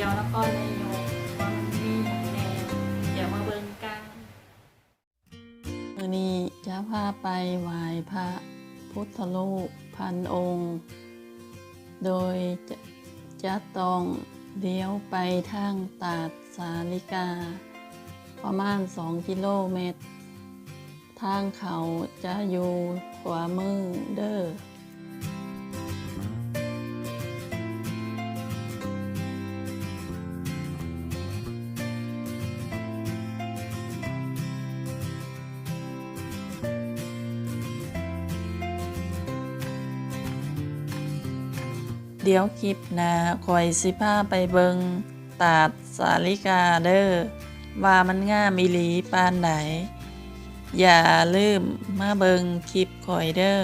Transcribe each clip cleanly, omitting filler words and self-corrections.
ยวแล้วก็นายกว่ามันมีอย่างแน่เดี๋ยวมาเบิ่งกันมื้อนี้จะพาไปไหว้พระพุทธรูปพันองค์ โดยจะต้องเลี้ยวไปทางตาดสาลิกา ประมาณ2 กิโลเมตร ทางเขาจะอยู่ขวามือเด้อเดี๋ยวคลิปหน้าคอยสิพาไปเบิงตาดสาลิกาเด้อว่ามันงามอีหลีปานไหนอย่าลืมมาเบิงคลิปคอยเด้อ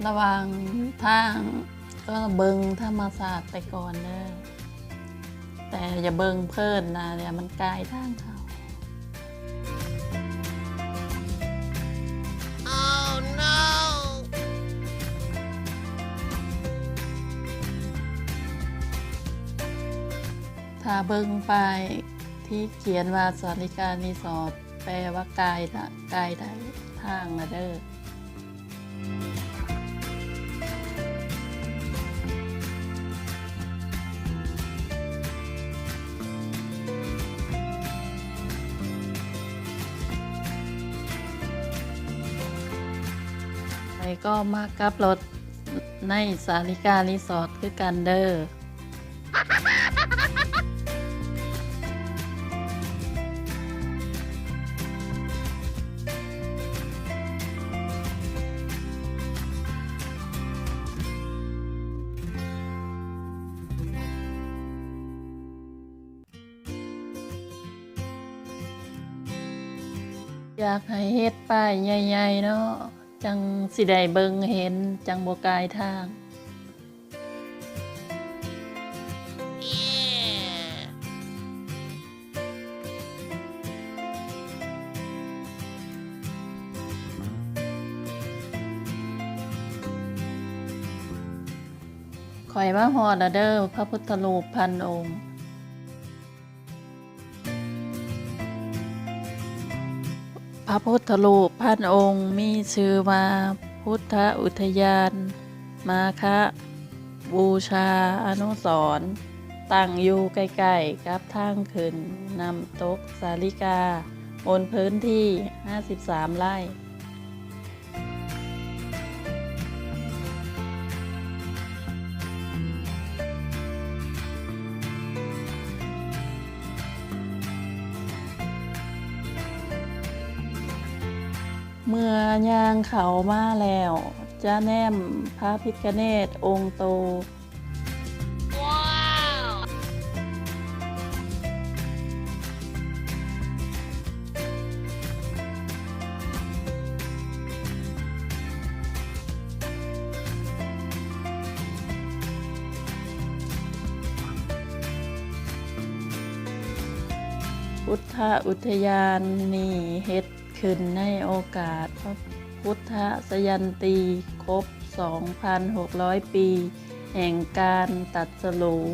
ระหว่างทางก็เบิงธรรมศาสตร์ไปก่อนเด้อแต่อย่าเบิงเพิ่นนะเดี๋ยวมันไกลทางเขา Oh no ถ้าเบิงไปที่เขียนว่าสาริการีสอร์ทแปลว่าไกลได้ทางนะเด้อก็มากับรถในสาริการีสอร์ทคือกันเด้ออยากให้เฮ็ดป้ายใหญ่ๆเนาะจังสิได้เบิ่งเห็นจังบ่กายทางข่อยมาฮอดแล้วเด้อพระพุทธรูปพันองค์พระพุทธรูปพันองค์มีชื่อว่าพุทธอุทยานมาคะบูชาอนุสรณ์ตั้งอยู่ใกล้ๆกับทางขึ้นน้ำตกสาลิกาบนพื้นที่53 ไร่เมื่อย่างเขามาแล้วจะแนมพระพิฆเนศองค์โตว้าวพุทธอุทยานนี่เฮ็ดขึ้นในโอกาสพระพุทธสยันตีครบ 2,600 ปี แห่งการตรัสรู้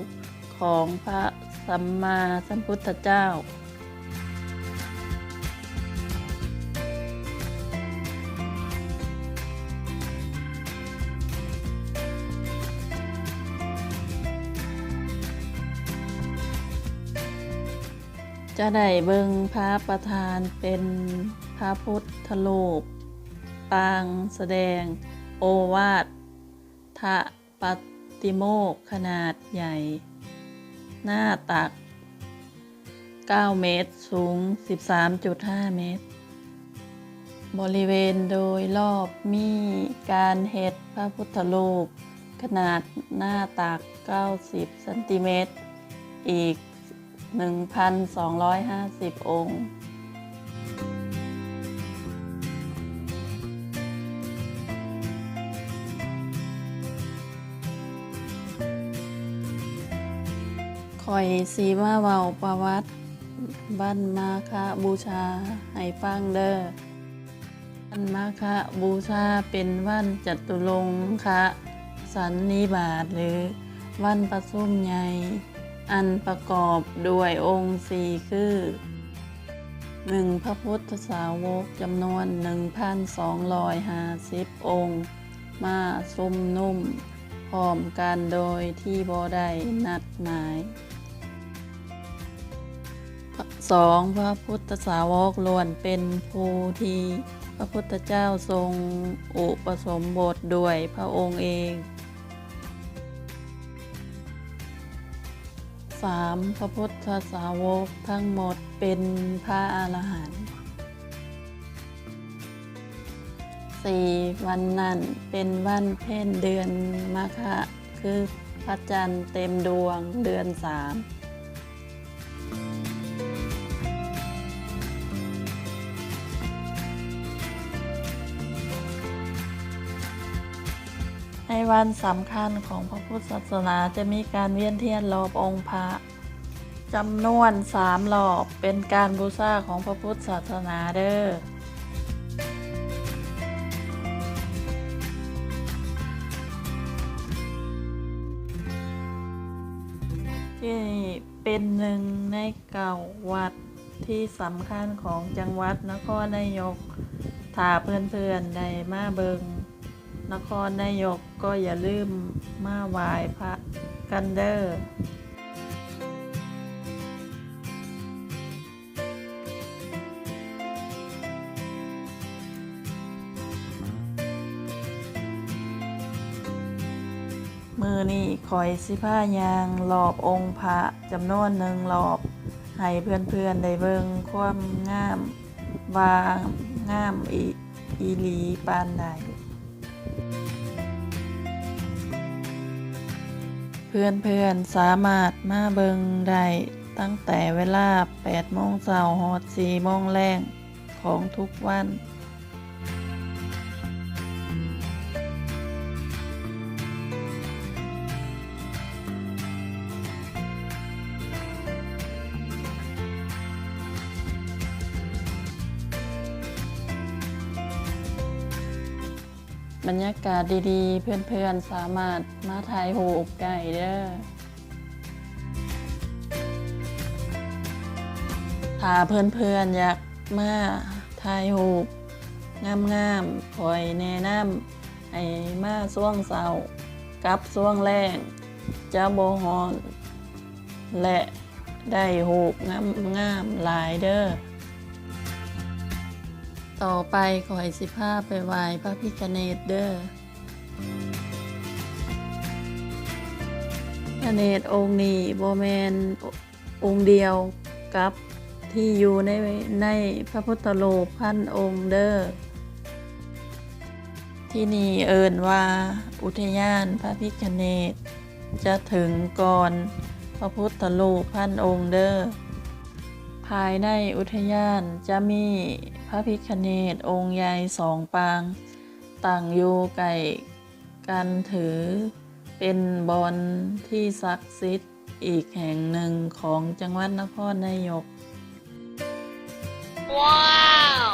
ของพระสัมมาสัมพุทธเจ้าจะได้เบิ่งพระประธานเป็นพระพุทธรูปปางแสดงโอวาทปฏิโมกข์ขนาดใหญ่ หน้าตัก 9 เมตร สูง 13.5 เมตร บริเวณโดยรอบมีการเฮ็ดพระพุทธรูปขนาดหน้าตัก 90 เซนติเมตร อีก 1,250 องค์ ข่อยสิมาเว้าประวัติ วันมาฆบูชาให้ฟังเด้อวันมาฆบูชาเป็นวันจตุรงคสันนิบาตหรือวันประชุมใหญ่อันประกอบด้วยองค์สี่คือ 1. พระพุทธสาวกจำนวน 1,250 องค์มาชุมนุมพร้อมกันโดยที่บ่ได้นัดหมาย 2. พระพุทธสาวกล้วนเป็นผู้ที่พระพุทธเจ้าทรงอุปสมบทด้วยพระองค์เอง 3. พระพุทธสาวกทั้งหมดเป็นพระอรหันต์ 4. วันนั้นเป็นวันเพ็ญเดือนมาฆะคือพระจันทร์เต็มดวงเดือน 3ในวันสำคัญของพระพุทธศาสนาจะมีการเวียนเทียนรอบองค์พระจำนวน3 รอบเป็นการบูชาของพระพุทธศาสนาเด้อที่เป็นหนึ่งใน9 วัดที่สำคัญของจังหวัดนครนายกถ้าเพื่อนๆได้มาเบิงนครนายกก็อย่าลืมมาไหว้พระกันเด้อมือนี้คอยสิผ้ายางรอบองค์พระจำนวน1 รอบให้เพื่อนๆได้เบิ่งความงามว่างามอีหลีปานใดเพื่อนๆสามารถมาเบิ่งได้ตั้งแต่เวลา 8 โมงเช้าฮอด 4 โมงแลงของทุกวันบรรยากาศดีๆเพื่อนๆสามารถมาถ่ายรูปได้เด้อถ้าเพื่อนๆอยากมาถ่ายรูปงามๆคอยแนะนำให้มาช่วงเช้ากับช่วงแลงจะบ่ร้อนและได้รูปงามๆหลายเด้อต่อไปขอให้สิพาไปไหว้พระพิฆเนศเด้อพระเนศองค์นี้บ่แม่นองค์เดียวกับที่อยู่ในพระพุทธรูปพันองค์เด้อที่นี่เอิ้นว่าอุทยานพระพิฆเนศจะถึงก่อนพระพุทธรูปพันองค์เด้อภายในอุทยานจะมีพระพิฆเนศองค์ใหญ่2 ปางตั้งอยู่ใกล้กันถือเป็นบอนที่ศักดิ์สิทธิ์อีกแห่งหนึ่งของจังหวัดนครนายกว้าว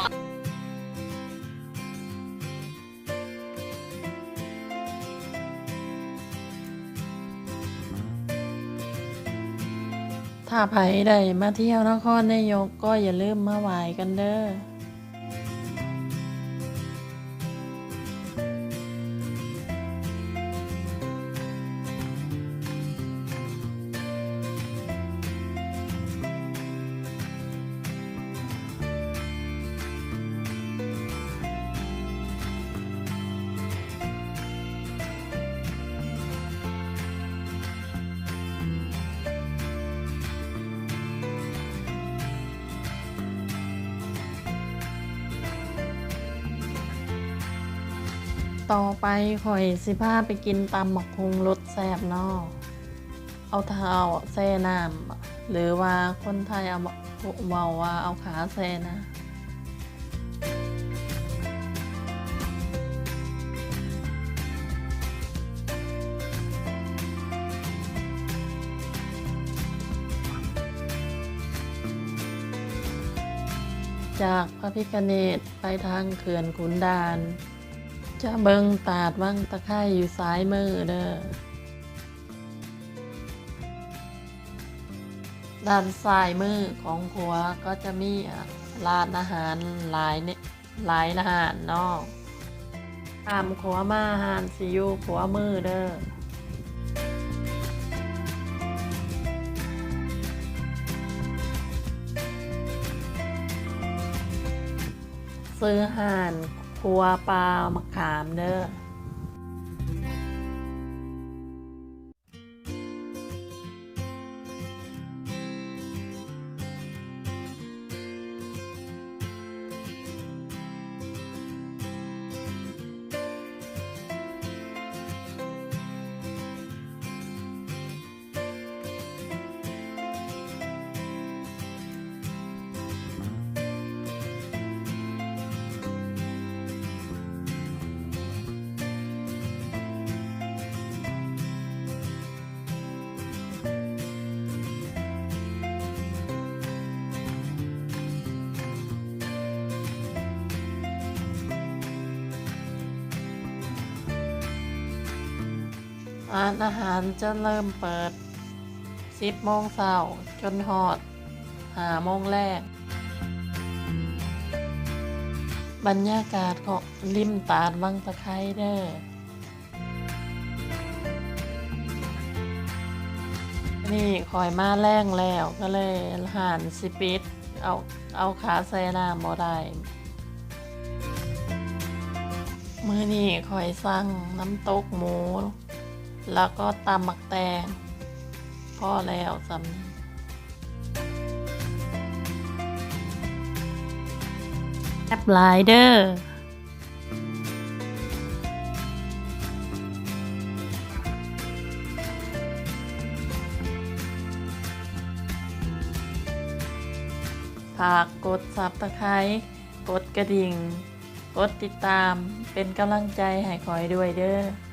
ถ้าไผได้มาเที่ยวนครนายกก็อย่าลืมมาไหว้กันเด้อต่อไปข่อยสิพาไปกินตำบักหุ่งรสแซ่บเนาะเอาเท้าแช่น้ำหรือว่าคนไทยเอาเว้าว่าเอาขาแช่นะ จากพระพิฆเนศไปทางเขื่อนขุนด่าน จะเบิงตาดวังตะไคร่อยู่ซ้ายมือเด้อด้านซ้ายมือของขัวก็จะมีร้านอาหารหลายเนี่ยหลายอาหารเนาะตามขัวมาอาหารสิอยู่ขัวมือเด้อซื้อห่านครัวปลามะขามเด้อร้านอาหารจะเริ่มเปิด 10 โมงเช้าจนฮอด 5 โมงแรกบรรยากาศของริมตาดวังตะไคร้เด้อนี่คอยมาแรงแล้วก็เลยหานสิปิดเอาขาใส่น้ำบ่ได้มื้อนี้คอยสั่งน้ำตกหมูแล้วก็ตำหมักแตงพอแล้วสำนี้แอปไลเดอร์ฝากกดซับสไครต์กดกระดิ่ง กดติดตามเป็นกำลังใจให้คอยด้วยเด้อ